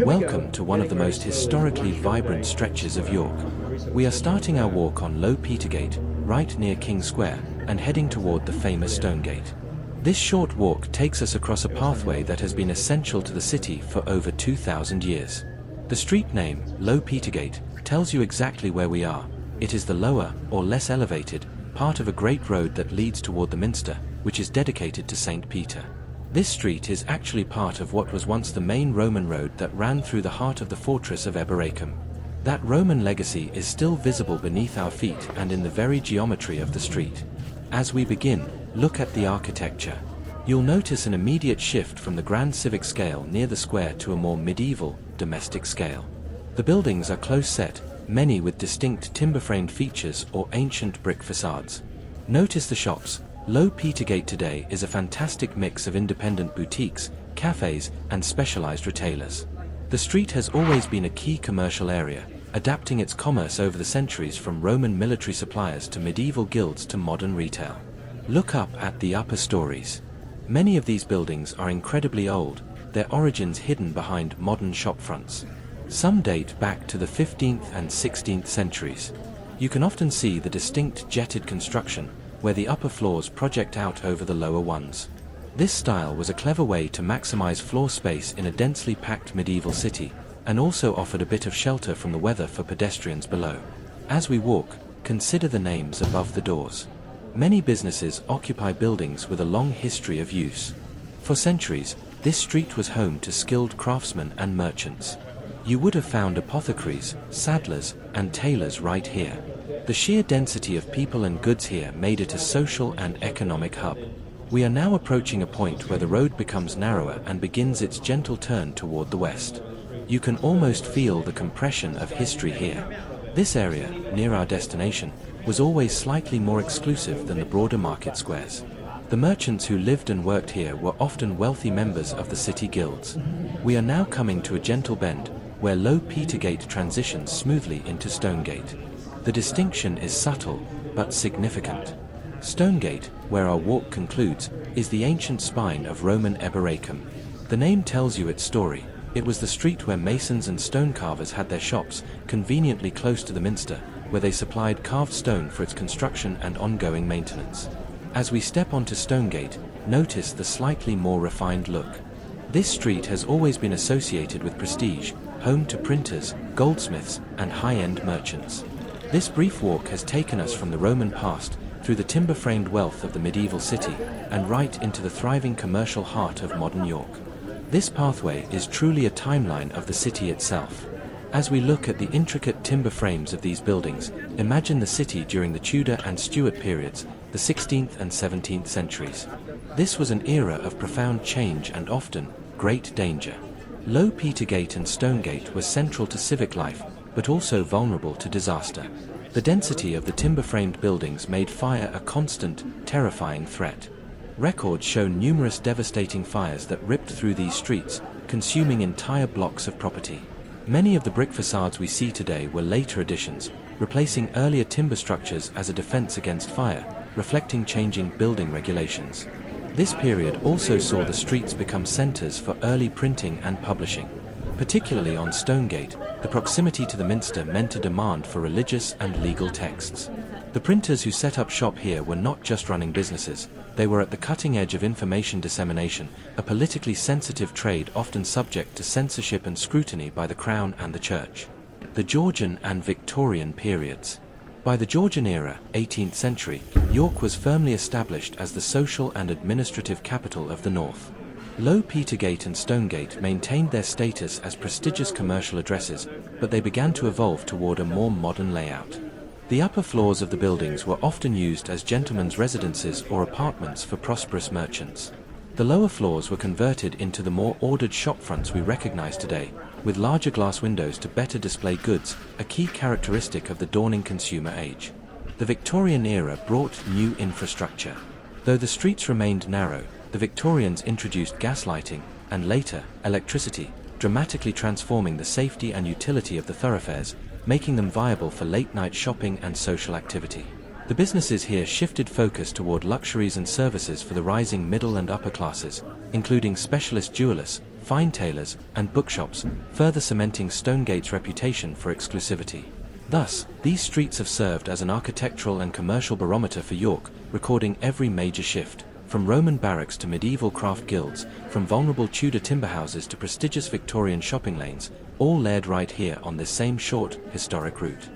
Welcome to one of the most historically vibrant stretches of York. We are starting our walk on Low Petergate, right near King Square, and heading toward the famous Stonegate. This short walk takes us across a pathway that has been essential to the city for over 2,000 years. The street name, Low Petergate, tells you exactly where we are. It is the lower, or less elevated, part of a great road that leads toward the Minster, which is dedicated to St. Peter. This street is actually part of what was once the main Roman road that ran through the heart of the fortress of Eboracum. That Roman legacy is still visible beneath our feet and in the very geometry of the street. As we begin, look at the architecture. You'll notice an immediate shift from the grand civic scale near the square to a more medieval, domestic scale. The buildings are close set, many with distinct timber-framed features or ancient brick facades. Notice the shops. Low Petergate today is a fantastic mix of independent boutiques, cafes, and specialized retailers. The street has always been a key commercial area, adapting its commerce over the centuries from Roman military suppliers to medieval guilds to modern retail. Look up at the upper stories. Many of these buildings are incredibly old, their origins hidden behind modern shopfronts. Some date back to the 15th and 16th centuries. You can often see the distinct jetted construction, where the upper floors project out over the lower ones. This style was a clever way to maximize floor space in a densely packed medieval city, and also offered a bit of shelter from the weather for pedestrians below. As we walk, consider the names above the doors. Many businesses occupy buildings with a long history of use. For centuries, this street was home to skilled craftsmen and merchants. You would have found apothecaries, saddlers, and tailors right here. The sheer density of people and goods here made it a social and economic hub. We are now approaching a point where the road becomes narrower and begins its gentle turn toward the west. You can almost feel the compression of history here. This area, near our destination, was always slightly more exclusive than the broader market squares. The merchants who lived and worked here were often wealthy members of the city guilds. We are now coming to a gentle bend, where Low Petergate transitions smoothly into Stonegate. The distinction is subtle, but significant. Stonegate, where our walk concludes, is the ancient spine of Roman Eboracum. The name tells you its story. It was the street where masons and stone carvers had their shops, conveniently close to the Minster, where they supplied carved stone for its construction and ongoing maintenance. As we step onto Stonegate, notice the slightly more refined look. This street has always been associated with prestige, home to printers, goldsmiths, and high-end merchants. This brief walk has taken us from the Roman past, through the timber-framed wealth of the medieval city, and right into the thriving commercial heart of modern York. This pathway is truly a timeline of the city itself. As we look at the intricate timber frames of these buildings, imagine the city during the Tudor and Stuart periods, the 16th and 17th centuries. This was an era of profound change and often great danger. Low Petergate and Stonegate were central to civic life, but also vulnerable to disaster. The density of the timber-framed buildings made fire a constant, terrifying threat. Records show numerous devastating fires that ripped through these streets, consuming entire blocks of property. Many of the brick facades we see today were later additions, replacing earlier timber structures as a defense against fire, reflecting changing building regulations. This period also saw the streets become centers for early printing and publishing. Particularly on Stonegate, the proximity to the Minster meant a demand for religious and legal texts. The printers who set up shop here were not just running businesses, they were at the cutting edge of information dissemination, a politically sensitive trade often subject to censorship and scrutiny by the Crown and the Church. The Georgian and Victorian periods. By the Georgian era, 18th century, York was firmly established as the social and administrative capital of the North. Low Petergate and Stonegate maintained their status as prestigious commercial addresses, but they began to evolve toward a more modern layout. The upper floors of the buildings were often used as gentlemen's residences or apartments for prosperous merchants. The lower floors were converted into the more ordered shopfronts we recognize today, with larger glass windows to better display goods, a key characteristic of the dawning consumer age. The Victorian era brought new infrastructure. Though the streets remained narrow, the Victorians introduced gas lighting, and later, electricity, dramatically transforming the safety and utility of the thoroughfares, making them viable for late-night shopping and social activity. The businesses here shifted focus toward luxuries and services for the rising middle and upper classes, including specialist jewelers, fine tailors, and bookshops, further cementing Stonegate's reputation for exclusivity. Thus, these streets have served as an architectural and commercial barometer for York, recording every major shift, from Roman barracks to medieval craft guilds, from vulnerable Tudor timber houses to prestigious Victorian shopping lanes, all led right here on this same short, historic route.